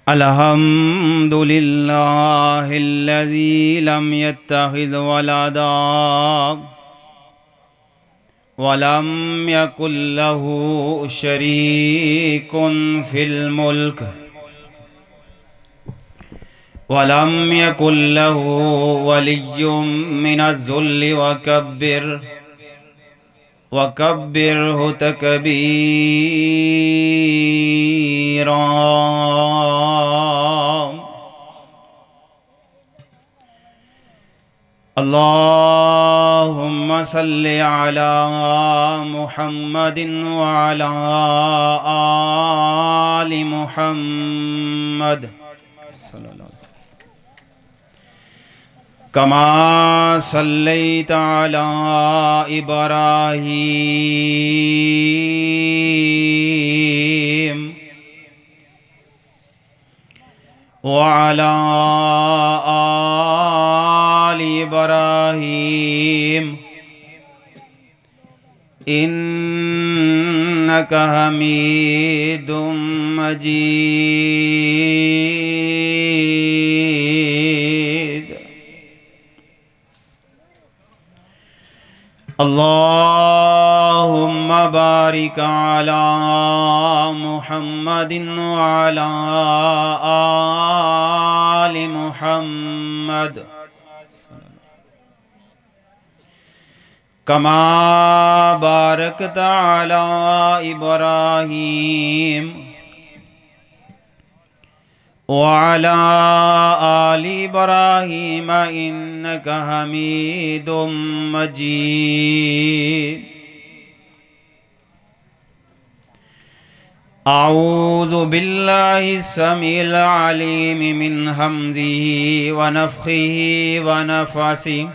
الحمد لله الذي لم يتخذ ولدا ولم يكن له شريك في الملك ولم يكن له ولي من الذل وكبره تكبيرا. اللهم صل على محمد وعلى آل محمد صلی اللہ علیہ وسلم كما صليت على إبراهيم وعلى آل إبراهيم إنك حميد مجيد. اللهم بارك على محمد وعلى آل محمد كما باركت على إبراهيم وعلى آل إبراهيم إنك حميد مجيد. أعوذ بالله السميع العليم من همزه ونفخه ونفثه.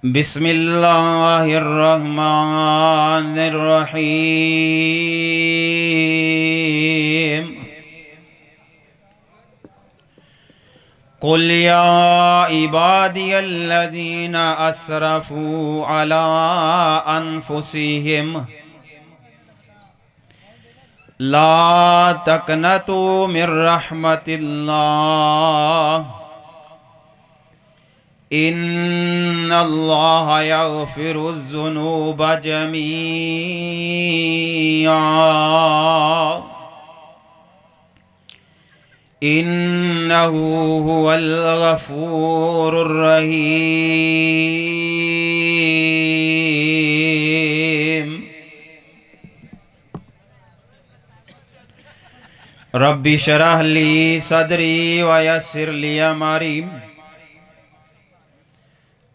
بسم الله الرحمن الرحيم. قل يا عبادي الذين أسرفوا على أنفسهم لا تقنطوا من رحمة الله إن الله يغفر الذنوب جميعا إنه هو الغفور الرحيم. رب اشرح لي صدري ويسر لي أمري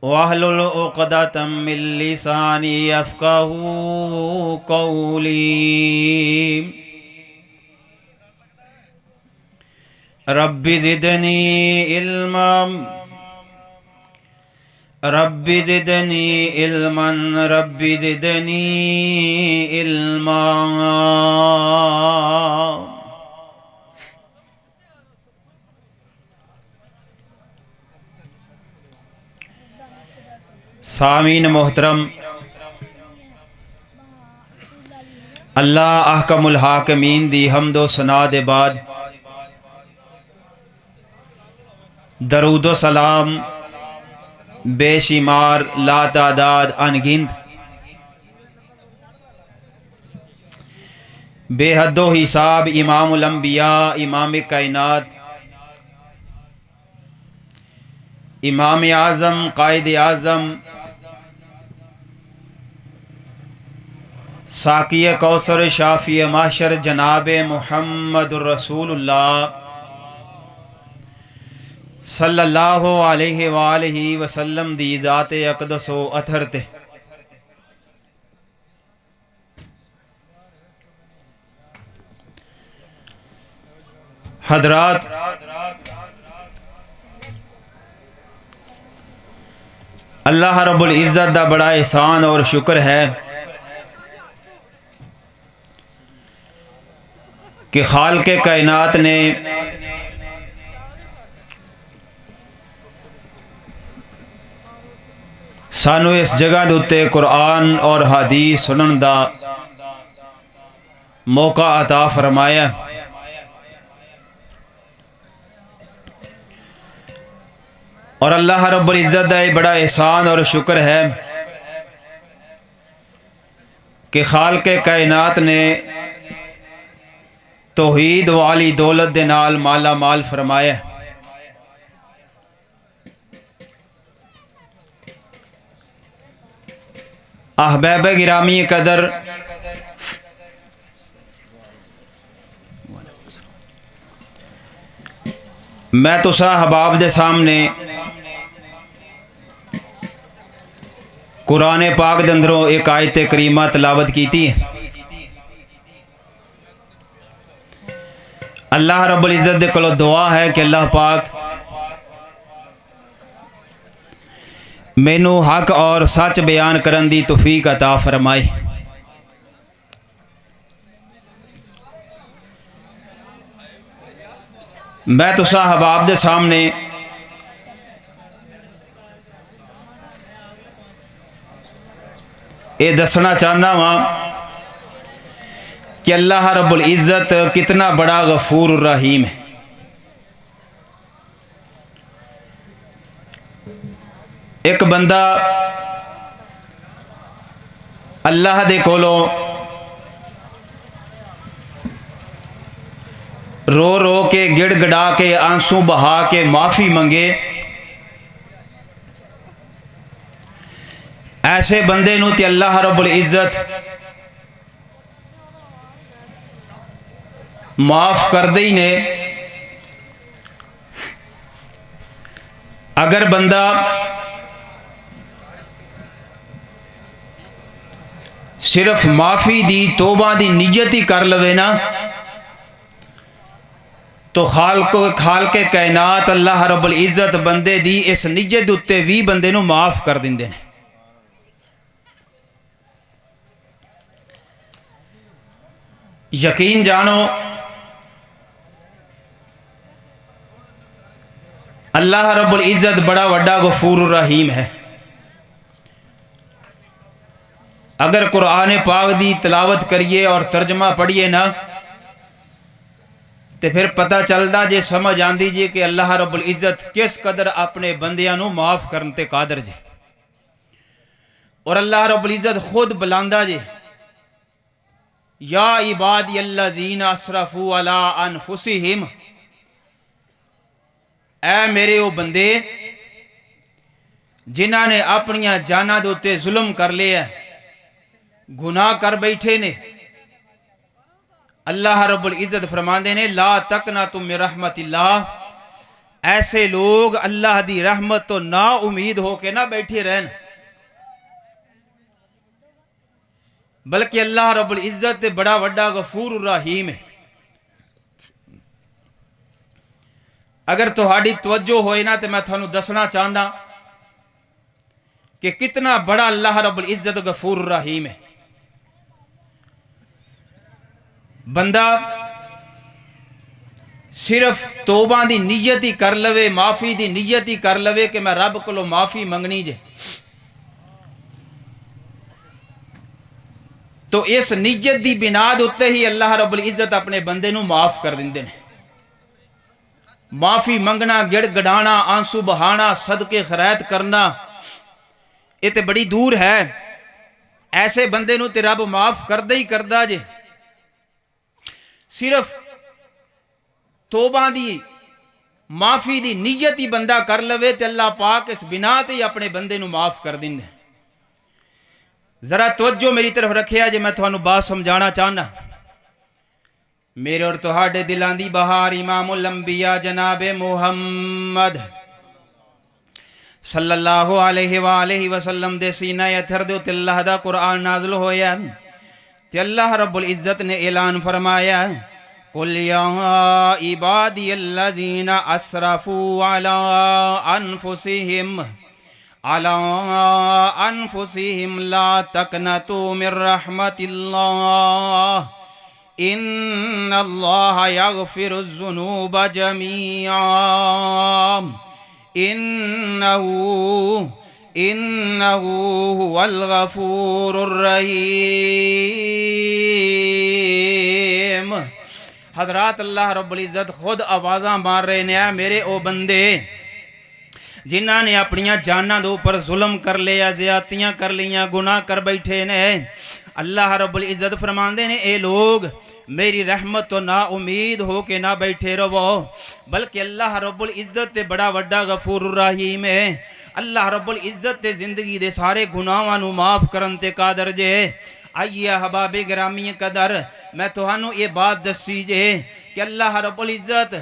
واحلل عقدة من لساني يفقهوا قولي. رب زدني علما رب زدني علما رب زدني علما. سامعین محترم، اللہ احکم الحاکمین دی حمد و ثنا دے بعد درود و سلام بے شمار لا تعداد انگنت بے حد و حساب امام الانبیاء، امام کائنات، امام اعظم، قائد اعظم، ساقی کوثر، شافی محشر جناب محمد رسول اللہ صلی اللہ علیہ وآلہ وسلم دی ذات اقدس و اطہر تے حضرات، اللہ رب العزت دا بڑا احسان اور شکر ہے کہ خالق کائنات نے سانو اس جگہ دوتے قرآن اور حدیث سنن دا موقع عطا فرمایا۔ اور اللہ رب العزت کا بڑا احسان اور شکر ہے کہ خالق کائنات نے توحید والی دولت دے نال مالا مال فرمایا۔ احباب گرامی قدر، میں تسا احباب دے سامنے قرآن پاک دے اندروں ایک آیت کریمہ تلاوت کیتی ہے۔ اللہ رب العزت دے کولوں دعا ہے کہ اللہ پاک مینوں حق اور سچ بیان کرن دی توفیق عطا فرمائے۔ میں تسا احباب دے سامنے یہ دسنا چاہنا ہاں کہ اللہ رب العزت کتنا بڑا غفور الرحیم ہے۔ ایک بندہ اللہ دے کولوں رو رو کے گڑ گڑا کے آنسو بہا کے معافی منگے، ایسے بندے نو تے اللہ رب العزت معاف کر دے ہی نے۔ اگر بندہ صرف معافی دی توبہ دی نیت ہی کر لوے نا تو خالق کائنات اللہ رب العزت بندے دی اس نیت اتے بھی بندے نو معاف کر دیندے نے۔ یقین جانو اللہ رب العزت بڑا وڈا غفور الرحیم ہے۔ اگر قرآن پاک دی تلاوت کریے اور ترجمہ پڑھیے نا تو پھر پتہ چلدا جے، سمجھ آندی جے کہ اللہ رب العزت کس قدر اپنے بندیاں نو معاف کرنے قادر جے۔ اور اللہ رب العزت خود بلاندا جے، یا عبادی الذین اسرفوا علی انفسہم، اے میرے او بندے جنہاں نے اپنیاں جاناں دے اوتے ظلم کر لیا، گناہ کر بیٹھے نے۔ اللہ رب العزت فرماندے نے لا تقنطوا من رحمت اللہ، ایسے لوگ اللہ دی رحمت تو نا امید ہو کے نہ بیٹھے رہن، بلکہ اللہ رب العزت بڑا وڈا غفور الرحیم ہے۔ اگر تہاڈی توجہ ہوئے نا تو میں تھانوں دسنا چاہنا کہ کتنا بڑا اللہ رب العزت غفور الرحیم ہے۔ بندہ صرف توبہ دی نیت ہی کر لوے، معافی دی نیت ہی کر لوے کہ میں رب کولوں معافی منگنی جے، تو اس نیت دی بنا اتے ہی اللہ رب العزت اپنے بندے نو معاف کر دیندے نے۔ معافی منگنا، گڑ گڑانا، آنسو بہانا، صدقے خیرات کرنا، یہ تے بڑی دور ہے۔ ایسے بندے نو تے رب معاف کردہ ہی کردہ جے۔ صرف توبہ دی معافی دی نیت ہی بندہ کر لوے تے اللہ پاک اس بنا تے ہی اپنے بندے نو معاف کر دیندے۔ ذرا توجہ میری طرف رکھیا جے، میں تھانوں بات سمجھانا چاہنا۔ میرے اور تہاڈے دلاں دی بہار امام الانبیاء جناب محمد صلی اللہ علیہ وآلہ وسلم دے سینہ اتھر دے تے اللہ دا قرآن نازل ہویا تے اللہ رب العزت نے اعلان فرمایا قُلْ يَا عِبَادِيَ الَّذِينَ أَسْرَفُوا عَلَىٰ أَنفُسِهِمْ لَا تَقْنَطُوا مِن رَّحْمَةِ اللَّهِ إِنَّ اللَّهَ يَغْفِرُ الذُّنُوبَ جَمِيعًا إِنَّهُ هُوَ الْغَفُورُ الرَّحِيمُ۔ حضرات اللہ رب العزت خود آوازاں مار رہے نے، اے میرے او بندے جنہاں نے اپنیاں جاناں دے اوپر ظلم کر لیا، زیادتیاں کر لیاں، گناہ کر بیٹھے نے، اللہ رب العزت فرماندے نے اے لوگ میری رحمت تو نا امید ہو کے نہ بیٹھے رہو، بلکہ اللہ رب العزت تے بڑا وڈا غفور الرحیم ہے۔ اللہ رب العزت تے زندگی دے سارے گناہاں نو معاف کرن تے قادر جے۔ آئیے احباب گرامی قدر، میں تہانوں یہ بات دسی جے کہ اللہ رب العزت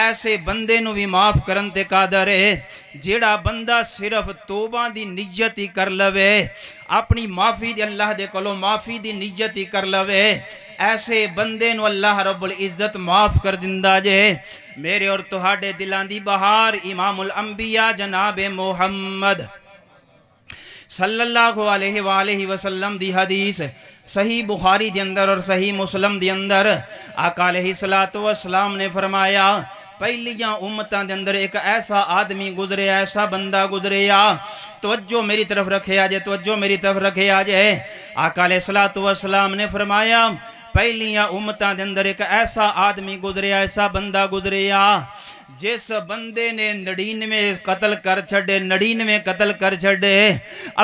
ایسے بندے نو بھی معاف کرن تے قادر ہے جیڑا بندہ صرف توبہ دی نیت ہی کر لوے، اپنی معافی دی اللہ دے کولوں معافی دی نیت ہی کر لوے، ایسے بندے نو اللہ رب العزت معاف کر دندا جے۔ میرے اور تہاڈے دلاں دی بہار امام الانبیاء جناب محمد صلی اللہ علیہ وآلہ وسلم دی حدیث صحیح بخاری دی اندر اور صحیح مسلم دی اندر آقا علیہ السلام نے فرمایا پہلیاں امتاں دے اندر ایک ایسا آدمی گزرے، ایسا بندہ گزرے، توجہ میری طرف رکھے آجے، توجہ میری طرف رکھے آجے۔ آقا علیہ السلام نے فرمایا پہلیاں امتاں دے اندر ایک ایسا آدمی گزرے، ایسا بندہ گزرے جس بندے نے 99 قتل کر چھڑے، 99 قتل کر چھڑے۔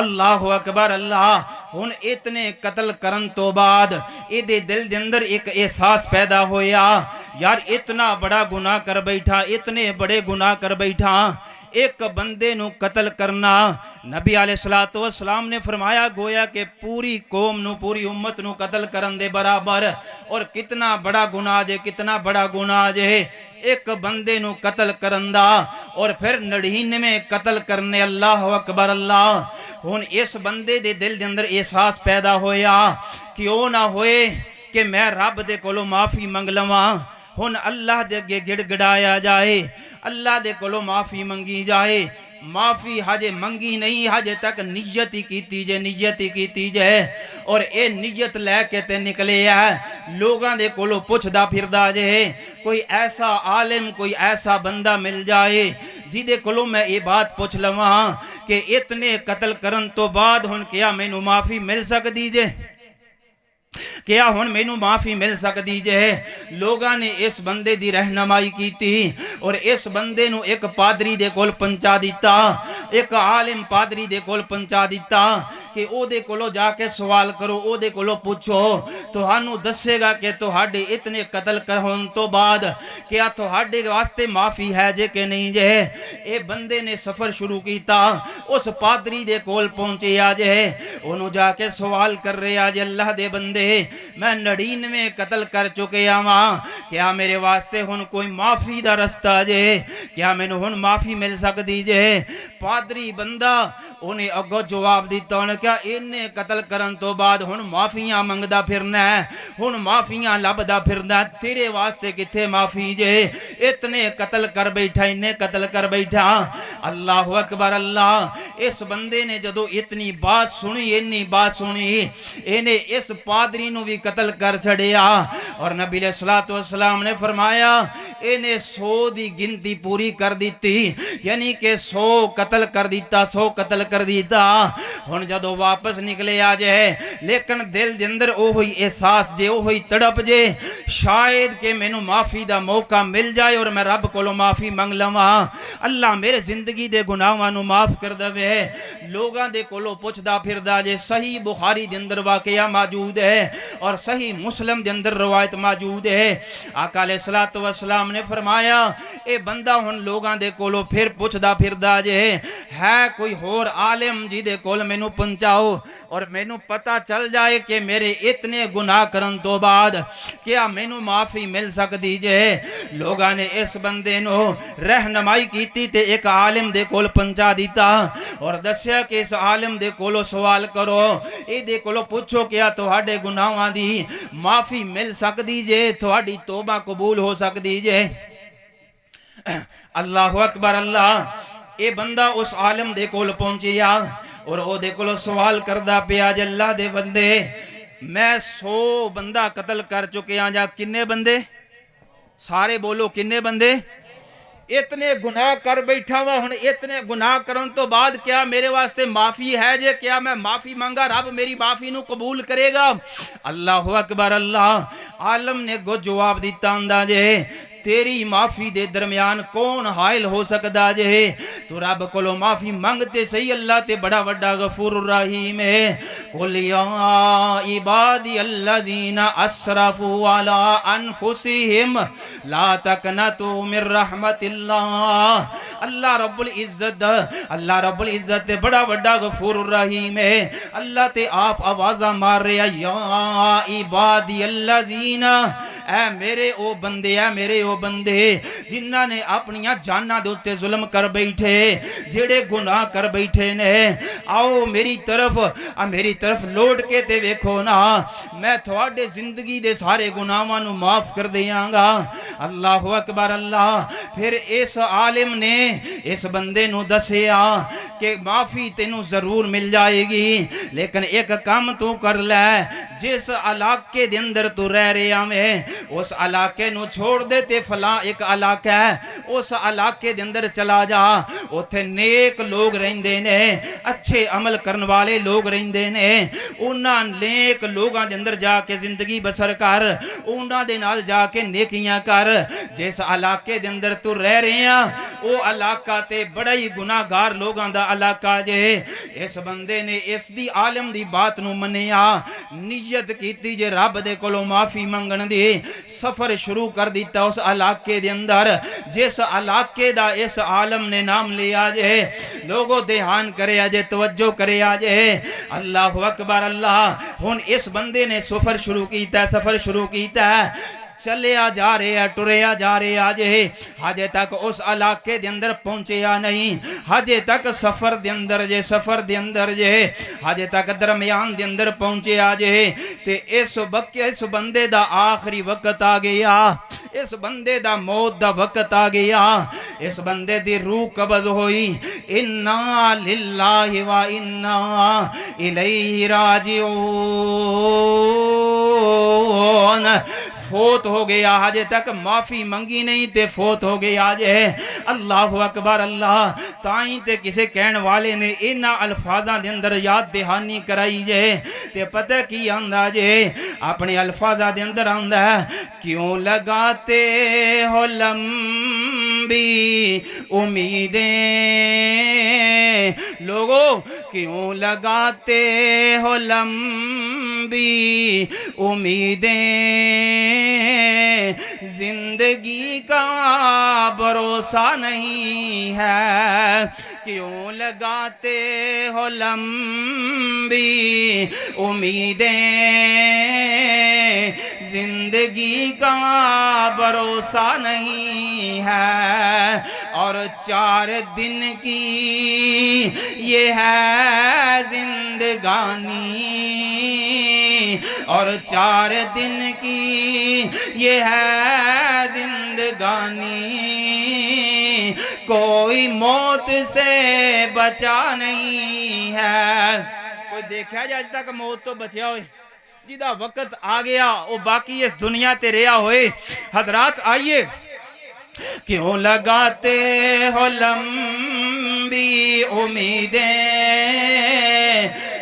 اللہ اکبر اللہ، ہن اتنے قتل کرن تو بعد ایدے دل دے اندر ایک احساس پیدا ہویا، یار اتنا بڑا گناہ کر بیٹھا، اتنے بڑے گناہ کر بیٹھا، ایک بندے نو قتل کرنا۔ نبی علیہ السلام نے فرمایا گویا کہ پوری قوم نو، پوری امت نو قتل کرن دے برابر، اور کتنا بڑا گناہ جے، کتنا بڑا گناہ جے ایک بندے نو قتل کرن دا، اور پھر 99 قتل کرنے۔ اللہ اکبر اللہ، ہن اس بندے دے دل دے اندر احساس پیدا ہویا کیوں نہ ہوئے کہ میں رب دے کولوں معافی منگ لواں، ہن اللہ دے اگے گڑ گڑایا جائے، اللہ دے کولوں معافی منگی جائے۔ معافی حجے منگی نہیں، حجے تک نیت ہی کیتی جے، نیت ہی کیتی جے، اور اے نیت لے کے تے نکلے ہے لوگاں دے کولوں پوچھدا پھردا جے، کوئی ایسا عالم، کوئی ایسا بندہ مل جائے جیدے کولوں میں یہ بات پوچھ لواں کہ اتنے قتل کرن تو بعد ہن کیا مینوں معافی مل سکدی جے، کیا ہن مینوں معافی مل سکدی جے۔ لوگاں نے اس بندے دی رہنمائی کیتی اور اس بندے نو ایک پادری دے کول پہنچا دیتا، ایک عالم پادری دے کول پہنچا دیتا کہ او دے کولو جا کے سوال کرو، او دے کولو پوچھو، تہانوں دسے گا کہ تہاڈے اتنے قتل کرن تو بعد کیا تہاڈے واسطے معافی ہے جے کہ نہیں جے۔ اے بندے نے سفر شروع کیتا، اس پادری دے کول پہنچے آجے، انہوں جا کے سوال کر رہے آجے اللہ دے بندے میں 99 قتل کر چکے آواں، کیا میرے واسطے ہن کوئی معافی دا رستہ جے، کیا میں ہن معافی مل سکدی جے۔ پادری بندہ انہیں اگو جواب دیتا انہیں کیا انہیں قتل کرن تو بعد ہن معافیاں منگدا پھرنا ہے، ہن معافیاں لبدا پھرنا، تیرے واسطے کتھے معافی جے، اتنے قتل کر بیٹھا، انہیں قتل کر بیٹھا۔ اللہ اکبر اللہ، اس بندے نے جدو اتنی بات سنی، اتنی بات سنی، انہیں اس پادری نو بھی قتل کر چھڑیا، اور نبی علیہ السلام نے فرمایا انہیں 100 دی گنتی پوری کر دیتی، یعنی کہ 100 قتل کر دیتا، 100 قتل کر دیتا۔ ہن جدو واپس نکلے آجے لیکن دل دے اندر او ہوئی احساس جے، او ہوئی تڑپ جے، شاید کہ میں نو معافی دا موقع مل جائے اور میں رب کو معافی منگ لواں، اللہ میرے زندگی دے گناہاں نو معاف کر دے۔ لوگاں دے کولو پوچھدا پھردا جے، صحیح بخاری دے اندر واقعہ موجود ہے اور صحیح مسلم دے اندر روایت موجود ہے۔ آقا علیہ السلام نے فرمایا اے بندہ ہن لوگاں دے کولو پھر پوچھدا پھردا جے ہے کوئی ہور عالم جی دے کول مینوں پہنچاؤ اور مینوں پتہ چل جائے کہ میرے اتنے گناہ کرن تو بعد کیا مینوں معافی مل سکدی جے۔ لوگاں نے اس بندے نو رہنمائی کیتی تے ایک عالم دے کول پہنچا دیتا اور دسیا کہ اس عالم دے کولو سوال کرو، اے دے کولو پوچھو کیا تہاڈے گناہاں دی معافی مل سکدی جے، تہاڈی توبہ قبول ہو سکدی جے۔ اللہ اکبر اللہ، اے بندہ اس عالم دے کول پہنچیا اور او دے کولو سوال کردہ پیا جے اللہ دے بندے میں 100 بندہ قتل کر چکے ہیں، جا کنے بندے؟ سارے بولو کنے بندے؟ اتنے گناہ کر بیٹھا وا ہن اتنے گناہ کرن تو بعد کیا میرے واسطے معافی ہے جے کیا میں معافی مانگا رب میری معافی نو قبول کرے گا اللہ اکبر اللہ عالم نے گو جواب دیتا ہوندا جے تیری معافی دے درمیان کون حائل ہو سکدا جے تو رب کولو معافی منگتے صحیح اللہ تے بڑا وڈا غفور الرحیم ہے قل یا عبادی الذین اسرفوا علی انفسہم لا تقنطوا من رحمت اللہ اللہ رب العزت تے بڑا وڈا غفور الرحیم ہے اللہ تے آپ آوازاں مار رہے یا عبادی الذین اے میرے او بندے جنہاں نے اپنیاں جاناں دے اوتے ظلم کر بیٹھے جڑے گناہ کر بیٹھے نے آؤ میری طرف لوٹ کے تے ویکھو نا میں تھوڑے زندگی دے سارے گناہاں نو معاف کر دیاں گا اللہ اکبر اللہ پھر اس عالم نے اس بندے نو دسیا کہ معافی تینوں ضرور مل جائے گی لیکن ایک کام تو کر لے جس علاقے دے اندر تو رہ رہا میں اس علاقے نو چھوڑ دے تے فلاں ایک علاقہ ہے اس علاقے دے اندر چلا جا اوتھے نیک لوگ رہندے نے اچھے عمل کرن والے لوگ رہندے نے انہاں نیک لوگاں دے اندر جا کے زندگی بسر کر انہاں دے نال جا کے نیکیاں کر جس علاقے دے اندر تو رہ رہے ہیں او علاقہ تے بڑا ہی گناہگار لوگاں دا علاقہ جے اس بندے نے اس دی عالم دی بات نو منیا نیت کیتی جے رب دے کولوں معافی منگن دی سفر شروع کر دیتا اس علاقے دے اندر جس علاقے دا اس عالم نے نام لیا جے لوگوں دھیان کرے آجے توجہ کرے آجے اللہ اکبر اللہ ہن اس بندے نے سفر شروع کیتا ہے چلیا جا رہے ہیں ٹریا جا رہے آجے حجے تک اس علاقے دے اندر پہنچیا نہیں حجے تک سفر دے اندر جے حجے تک درمیان دے اندر پہنچے آجے تے اس بندے دا آخری وقت آ گیا اس بندے دا موت دا وقت آ گیا اس بندے دی روح قبض ہوئی انا للہ و انا الیہ راجعون فوت ہو گیا حجے تک معافی منگی نہیں تے فوت ہو گیا جے اللہ اکبر اللہ تائیں تے کسے کہن والے نے اینا الفاظاں دے اندر یاد دہانی کرائی جے تے پتہ کی آندہ جے اپنے الفاظاں دے اندر آندہ کیوں لگاتے ہو لمبی امیدیں لوگوں کیوں لگاتے ہو لمبی امیدیں زندگی کا بھروسہ نہیں ہے کیوں لگاتے ہو لمبی امیدیں زندگی کا بھروسہ نہیں ہے اور 4 دن کی یہ ہے زندگانی اور 4 دن کی یہ ہے زندگانی کوئی موت سے بچا نہیں ہے کوئی دیکھا جائے آج تک موت تو بچیا ہوئے جیدہ وقت آ گیا وہ باقی اس دنیا تے رہا ہوئے حضرات آئیے کیوں لگاتے ہو لمبی امیدیں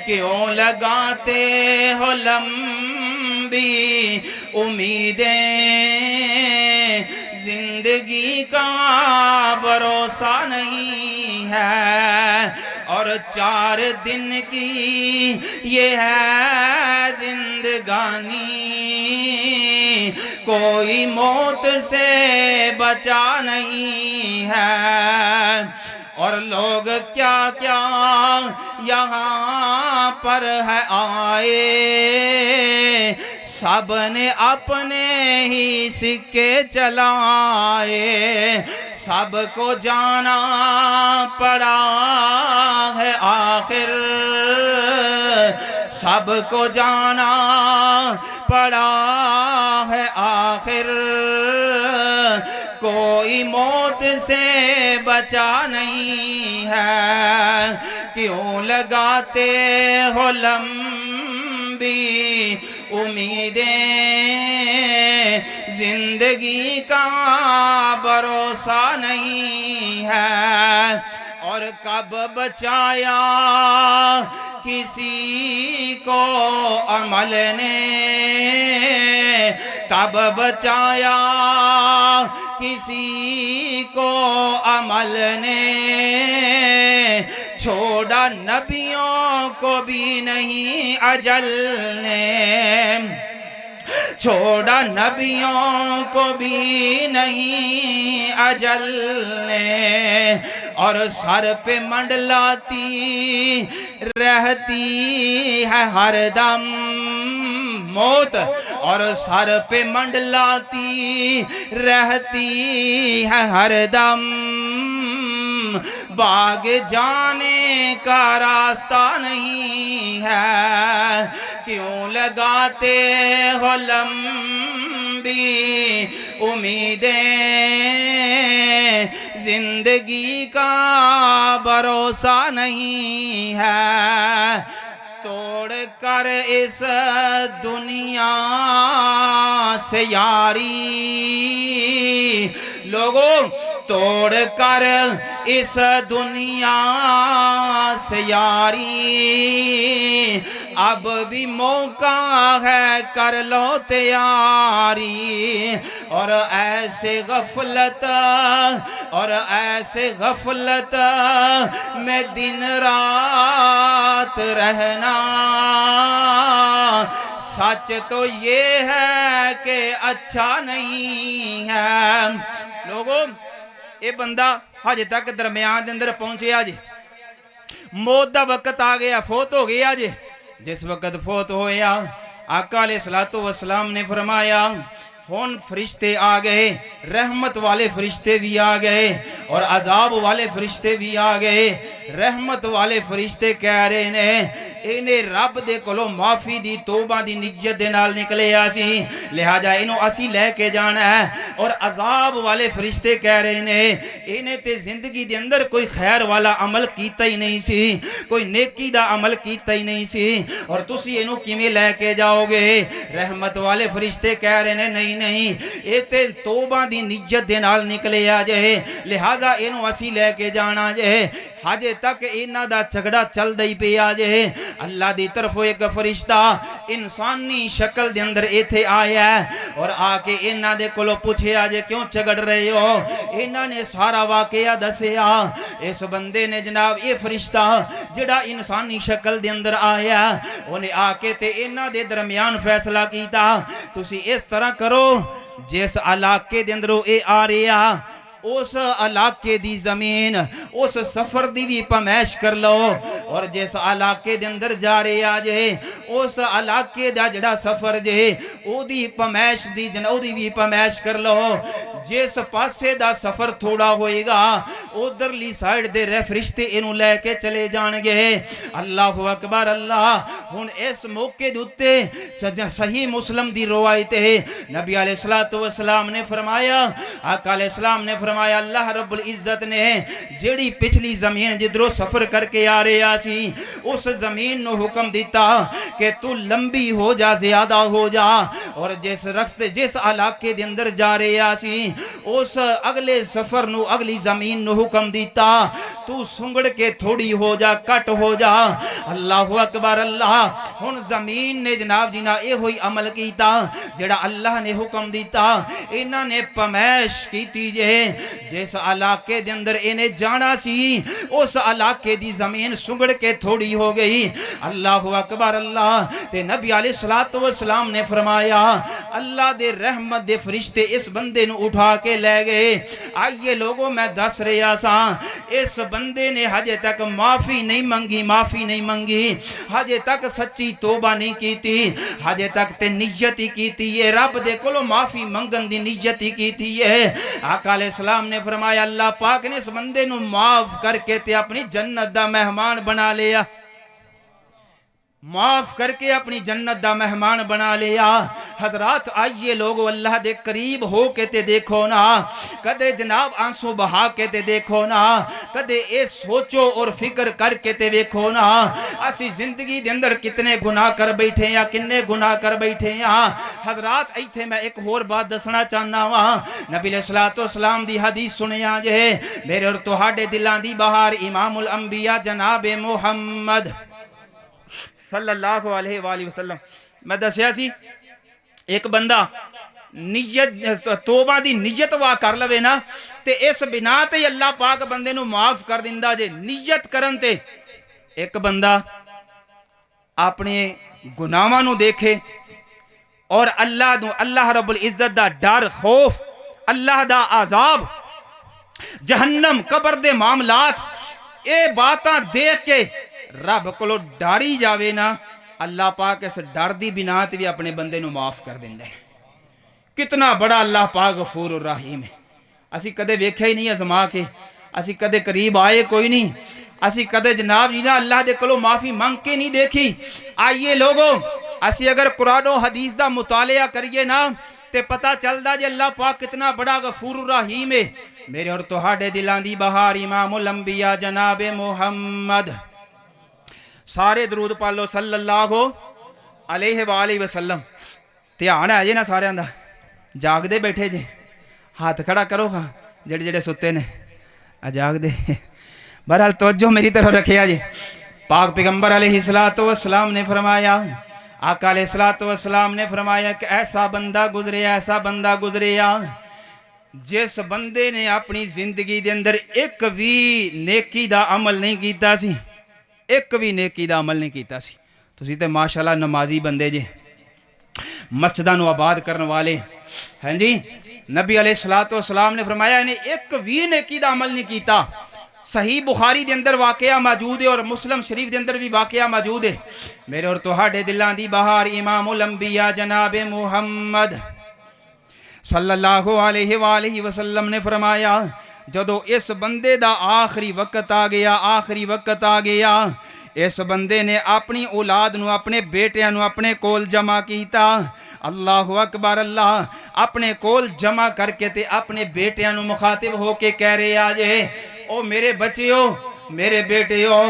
کیوں لگاتے ہو لمبی امیدیں زندگی کا بھروسہ نہیں ہے اور 4 دن کی یہ ہے زندگانی کوئی موت سے بچا نہیں ہے اور لوگ کیا کیا یہاں پر ہے آئے سب نے اپنے ہی سکے چلائے سب کو جانا پڑا ہے آخر سب کو جانا پڑا ہے آخر کوئی موت سے بچا نہیں ہے کیوں لگاتے ہو لمبی امیدیں زندگی کا بھروسہ نہیں ہے، اور کب بچایا کسی کو عمل نے، کب بچایا کسی کو عمل نے، چھوڑا نبیوں کو بھی نہیں اجل نے، چھوڑا نبیوں کو بھی نہیں اجل نے، اور سر پہ منڈلاتی رہتی ہے ہر دم موت، اور سر پہ منڈلاتی رہتی ہے ہر دم، باغ جانے کا راستہ نہیں ہے، کیوں لگاتے ہو لمبی امیدیں، زندگی کا بھروسہ نہیں ہے، توڑ کر اس دنیا سے یاری، لوگوں توڑ کر اس دنیا سے یاری، اب بھی موقع ہے کر لو تیاری، اور ایسے غفلت اور ایسے غفلت میں دن رات رہنا، سچ تو یہ ہے کہ اچھا نہیں ہے، لوگوں اے بندہ حج تک درمیان دے اندر پہنچے آج، موت دا وقت آ گیا، فوت ہو گیا آج، جس وقت فوت ہویا آقا علیہ السلام نے فرمایا ہون فرشتے آ گئے، رحمت والے فرشتے بھی آ گئے اور عذاب والے فرشتے بھی آ گئے، رحمت والے فرشتے کہہ رہے نے انہیں رب دے کولوں معافی دی توبہ دی نیت دے نال نکلے آسی، لہٰذا انہوں اسی لے کے جانا ہے، اور عذاب والے فرشتے کہہ رہے نے انہیں تے زندگی دے اندر کوئی خیر والا عمل کیتا ہی نہیں سی، کوئی نیکی دا عمل کیتا ہی نہیں سی، اور تسی انہوں کیویں لے کے جاؤ گے؟ رحمت والے فرشتے کہہ رہے نے نہیں اے تے توبہ دی نیت دے نال نکلے آ جائے، لہٰذا انہوں اسی لے کے جانا جائے، حج تک انہاں دا جھگڑا چل دئی پہ آ جائے، اللہ دی طرف ایک فرشتہ انسانی شکل دے اندر ایتھے آیا ہے، اور آ کے انہاں دے کولوں پوچھے آ جے کیوں جھگڑ رہے ہو؟ انہاں نے سارا واقعہ دسیا، اس بندے نے جناب یہ فرشتہ جڑا انسانی شکل دے اندر آیا انہیں آ کے تے انہاں دے درمیان فیصلہ کیتا، تسی اس طرح کرو جس علاقے دے اندروں اے آ رہا اس علاقے دی زمین اس سفر دی بھی پمیش کر لو، اور جس علاقے دے اندر جا رہے آجے اس علاقے دا جڑا سفر جے او دی پمیش دی او دی بھی پمیش کر لو، جس پاسے دا سفر تھوڑا ہوئے گا ادھرلی سائیڈ دے رہ فرشتے انہوں لے کے چلے جانگے۔ اللہ اکبر اللہ۔ ہن اس موقع دوتے صحیح مسلم دی روایت ہے، نبی علیہ السلام نے فرمایا، آقا علیہ السلام نے فرمایا اللہ رب العزت نے جیڑی پچھلی زمین جدرو سفر کر کے آ رہے آسی اس زمین نو حکم دیتا کہ تو لمبی ہو جا، زیادہ ہو جا، اور جس رستے جس علاقے دے اندر جا رہے آسی اس اگلے سفر نو اگلی زمین نو حکم دیتا تو سنگڑ کے تھوڑی ہو جا، کٹ ہو جا۔ اللہ اکبر اللہ۔ ہن زمین نے جناب جینا اے ہوئی عمل کیتا جڑا اللہ نے حکم دیتا، انہاں نے پمیش کیتی جے جس علاقے دے اندر انہیں جانا سی اس علاقے دی زمین سنگڑ کے تھوڑی ہو گئی۔ اللہ اکبر اللہ۔ تے نبی علیہ السلام نے فرمایا اللہ دے رحمت دے فرشتے اس بندے نو اٹھا کے لے گئے۔ آئیے لوگوں میں دس رہا سا اس بندے نے حجے تک معافی نہیں منگی، حجے تک سچی توبہ نہیں کیتی، حجے تک تے نیت ہی کیتی ہے، رب دے کولو معافی منگن دی نیت ہی کیتی ہے۔ آقا علیہ السلام نے فرمایا اللہ پاک نے اس بندے نو معاف کر کے تے اپنی جنت دا مہمان بنا لیا۔ معاف کر کے اپنی جنت دا مہمان بنا لیا۔ حضرات آئیے لوگو اللہ دے قریب ہو کے تے دیکھو نا، کدے جناب آنسو بہا کے تے دیکھو نا، کدے اے سوچو اور فکر کر کے تے دیکھو نا، اسی زندگی دے اندر کتنے گناہ کر بیٹھے یا کنے گناہ کر بیٹھے یا۔ حضرات ایتھے میں ایک اور بات دسنا چاہنا ہوا، نبی علیہ السلام دی حدیث سنیا جے، میرے اور تہاڈے دلاں دی بہار امام الانبیاء جناب محمد صلی اللہ علیہ وآلہ وسلم۔ میں دسیا سی ایک بندہ نیت توبہ دی نیت وا کر لوے نا تے اس بنا تے اللہ پاک بندے نو معاف کر دیندا جے۔ نیت کرن تے ایک بندہ اپنے گناہاں نو دیکھے اور اللہ رب العزت دا ڈر، خوف، اللہ دا عذاب، جہنم، قبر دے معاملات، اے باتاں دیکھ کے رب کولو ڈاری جاوے نا، اللہ پاک اس ڈر دی بنا تے بھی اپنے بندے نو معاف کر دیندا ہے۔ کتنا بڑا اللہ پاک غفور الرحیم ہے۔ اسی کدے ویکھیا ہی نہیں ازما کے، اسی کدے قریب آئے کوئی نہیں، اسی کدے جناب جی نا اللہ دے کولو معافی مانگ کے نہیں دیکھی۔ آئیے لوگوں، اسی اگر قرآن و حدیث دا مطالعہ کریے نا تے پتہ چلدا جے اللہ پاک کتنا بڑا غفور الرحیم ہے۔ میرے اور تہاڈے دلاں دی بہار امام الانبیاء جناب محمد، سارے درود پالو صلی اللہ علیہ وآلہ وسلم۔ دھیان ہے جے نا سارے دا، جاگ دے بیٹھے جے، ہاتھ کھڑا کرو ہاں جڑے جڑے ستے نے، جاگ دے۔ بہرحال توجہ میری طرف رکھیا جے۔ پاک پیغمبر علیہ السلام نے فرمایا، آقا علیہ السلام نے فرمایا کہ ایسا بندہ گزرے، ایسا بندہ گزریا جس بندے نے اپنی زندگی دے اندر ایک بھی نیکی دا عمل نہیں کیتا سی، ایک بھی نیکی دا عمل نہیں کیتا سی۔ تسی تے ماشاءاللہ نمازی بندے جے، مسجداں نو آباد کرن والے ہیں جی۔ نبی علیہ السلام نے فرمایا انہیں ایک بھی نیکی دا عمل نہیں کیتا۔ صحیح بخاری دے اندر واقعہ موجود ہے اور مسلم شریف دے اندر بھی واقعہ موجود ہے۔ میرے اور تہاڈے دلاں دی بہار امام الانبیاء جناب محمد صلی اللہ علیہ وآلہ وسلم نے فرمایا جدو اس بندے دا آخری وقت آ گیا، آخری وقت آ گیا، اس بندے نے اپنی اولاد نو، اپنے بیٹیاں نو اپنے کول جمع کیتا۔ اللہ اکبر، اللہ اپنے کول جمع کر کے تے اپنے بیٹیاں نو مخاطب ہو کے کہہ رہے آجے، او میرے بچیو، میرے بیٹیو،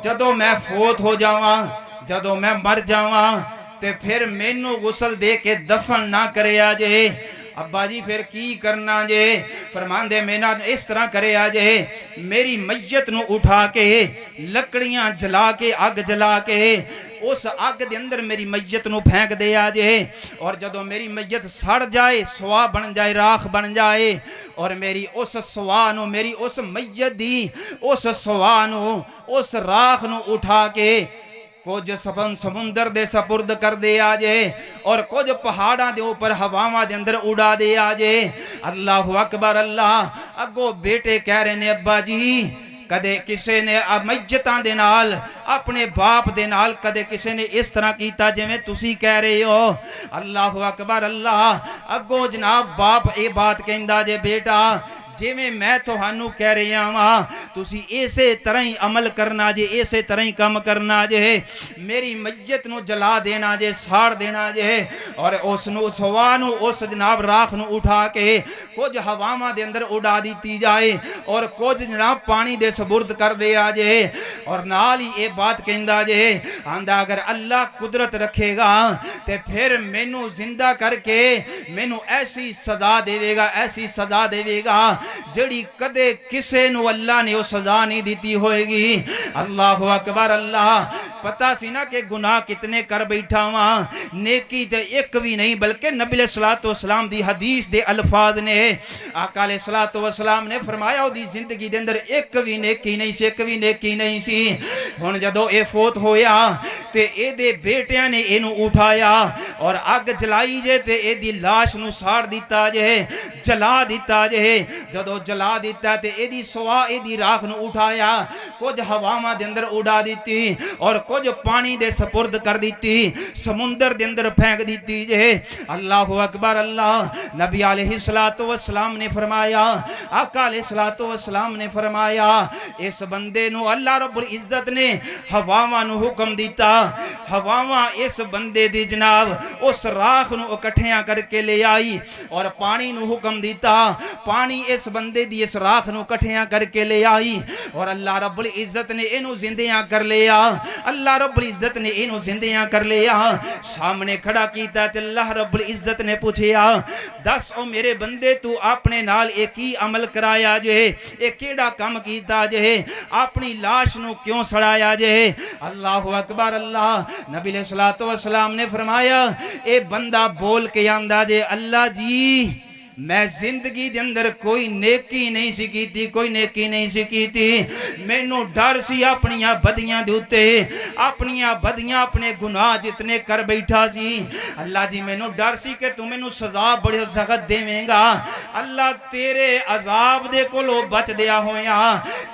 جدو میں فوت ہو جاواں، جدو میں مر جاواں تے پھر مینوں غسل دے کے دفن نہ کرے آجے۔ ابا جی پھر کی کرنا جے؟ فرمان دے مینا اس طرح کرے آجے، میری میت نو اٹھا کے لکڑیاں جلا کے، آگ جلا کے اس آگ دے اندر میری میت نو پھینک دے آجے، اور جدو میری میت سڑ جائے، سوا بن جائے، راکھ بن جائے، اور میری اس سوا نو، میری اس میت دی اس سوا نو، اس راکھ نو اٹھا کے کچھ سمندر دے سپرد کر دے آجے، اور کچھ پہاڑاں دے اوپر ہواواں دے اندر اڑا دے آجے۔ اللہ اکبر، اللہ اگو بیٹے کہہ رہے نے ابا جی کدے کسے نے میتاں دے نال، اپنے باپ دے نال کدے کسے نے اس طرح کیتا جویں تسی کہہ رہے ہو؟ اللہ اکبر، اللہ اگو جناب باپ اے بات کہندا جے بیٹا جویں میں تہانوں کہہ رہا ہاں تسی ایسے طرح ہی عمل کرنا جے، ایسے طرح ہی کم کرنا جے، میری میت نو جلا دینا جے، ساڑ دینا جے، اور اس نو سوانو اس جناب راکھ نو اٹھا کے کچھ ہواواں دے اندر اڑا دیتی جائے، اور کچھ جناب پانی دے سپرد کر دے آجے، اور نال ہی اے بات کہندا جے آندا اگر اللہ قدرت رکھے گا تے پھر مینوں زندہ کر کے مینوں ایسی سزا دے گا، ایسی سزا دے گا جڑی کدے کسے نو اللہ نے وہ سزا نہیں دیتی ہوئے گی۔ اللہ اکبر، اللہ پتہ سی نا کہ گناہ کتنے کر بیٹھا ہاں، نیکی تے ایک بھی نہیں، بلکہ نبی علیہ السلام دی حدیث دے الفاظ نے، آقا علیہ السلام نے فرمایا دی زندگی دے اندر ایک بھی نیکی نہیں سی، ایک بھی نیکی نہیں سی۔ ہن جدو اے فوت ہویا تے اے دے بیٹیاں نے اینو اٹھایا اور اگ جلائی جے تے اے دی لاش نو ساڑ دیتا جے، جلا دیتا جے، جدو جلا دیتا تے ایدی سوا ایدی راکھ نو اٹھایا کچھ ہواواں دے اندر اڑا دیتی اور کچھ پانی دے سپرد کر دیتی سمندر دے اندر پھینک دیتی جے اللہ اکبر اللہ نبی علیہ السلام نے فرمایا آقا علیہ السلام نے فرمایا اس بندے نو اللہ رب العزت نے ہواواں نو حکم دیتا ہواواں اس بندے دی جناب اس راکھ نو اکٹھیاں کر کے لے آئی اور پانی نو حکم دیتا پانی اس بندے دی اس راکھ نو اکٹھیاں کر کے لے آئی اور اللہ رب العزت نے اینو زندیاں کر لیا اللہ رب العزت نے اینو زندیاں کر لیا سامنے کھڑا کیتا تے اللہ رب العزت نے پوچھیا دس او میرے بندے تو اپنے نال ایک ہی عمل کرایا جے ایک کیڑا کم کیتا جے اپنی لاش نو کیوں سڑایا جے اللہ اکبر اللہ نبی علیہ السلام نے فرمایا اے بندہ بول کے آندا جے اللہ جی میں زندگی دے اندر کوئی نیکی نہیں سی کیتی کوئی نیکی نہیں سی کیتی میں نو ڈر سی اپنیاں بدیاں دیتے اپنیاں بدیاں اپنے گناہ جتنے کر بیٹھا سی اللہ جی میں نو ڈر سی کہ تو میں نو سزا بڑی سخت دے میں گا اللہ تیرے عذاب دے کو لو بچ دیا ہویا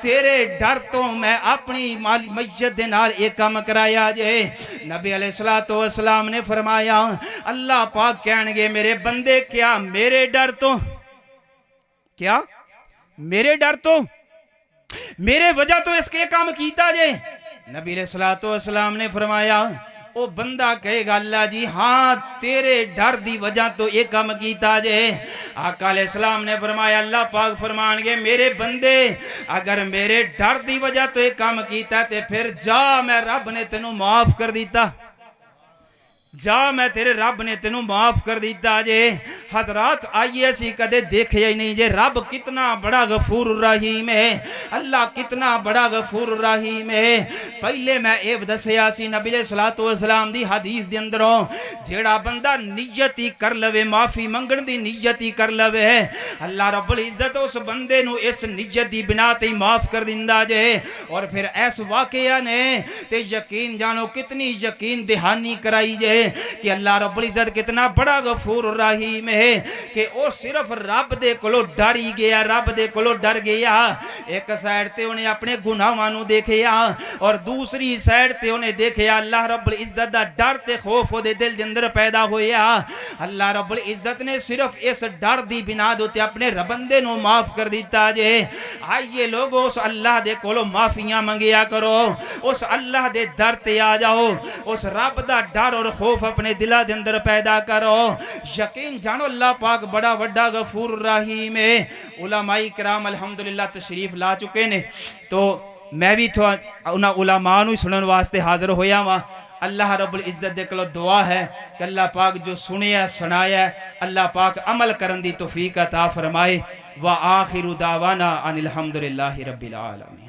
تیرے ڈر تو میں اپنی میت دے نال ایک کام کرایا جے نبی علیہ السلام نے فرمایا اللہ پاک کہنگے میرے بندے کیا میرے ڈر تو کیا میرے ڈر تو میرے وجہ تو اس کے کام کیتا جے نبی علیہ السلام نے فرمایا او بندہ کہے گا اللہ جی ہاں تیرے ڈر دی وجہ تو یہ کام کیتا جے آقا علیہ السلام نے فرمایا اللہ پاک فرمانگے میرے بندے اگر میرے ڈر دی وجہ تو یہ کام کیتا تے پھر جا میں رب نے تینوں معاف کر دیتا جا میں تیرے رب نے تینوں معاف کر دیتا جے حضرات آئیے سی کدے دیکھے ہی نہیں جے رب کتنا بڑا غفور الرحیم ہے اللہ کتنا بڑا غفور الرحیم ہے پہلے میں ایب دسیا سی نبی علیہ السلام دی حدیث دی اندروں جیڑا بندہ نیتی کر لوے معافی منگن دی نیتی کر لوے اللہ رب العزت اس بندے نو اس نیت دی بنا تے معاف کر دیندا جے اور پھر ایس واقعہ نے تے یقین جانو کتنی یقین دہانی کرائی جے کہ اللہ رب العزت کتنا بڑا غفور الرحیم ہے کہ وہ صرف رب دے کلو ڈری گیا رب دے کلو ڈر گیا ایک سائیڈ تے انہیں اپنے گناہوں دیکھیا اور دوسری سائیڈ تے انہیں دیکھیا اللہ رب العزت دا ڈر تے خوف دے دل دے اندر پیدا ہویا اللہ رب العزت نے صرف اس ڈر دی بنا دوتے اپنے ربندے نو معاف کر دیتا جے آئیے لوگو اس اللہ دے کلو معافیاں منگیا کرو اس اللہ دے در تے آ جاؤ اس رب دا ڈر اور خوف اپنے دلہ دے اندر پیدا کرو یقین جانو اللہ پاک بڑا وڈا غفور الرحیم ہے علماء کرام الحمدللہ تشریف لا چکے نے تو میں بھی تو انہا علماء نو سنن واسطے حاضر ہویا ہوا اللہ رب العزت دے کلو دعا ہے کہ اللہ پاک جو سنیا سنایا اللہ پاک عمل کرن دی توفیق عطا فرمائے وآخر دعوانا ان الحمدللہ رب العالمین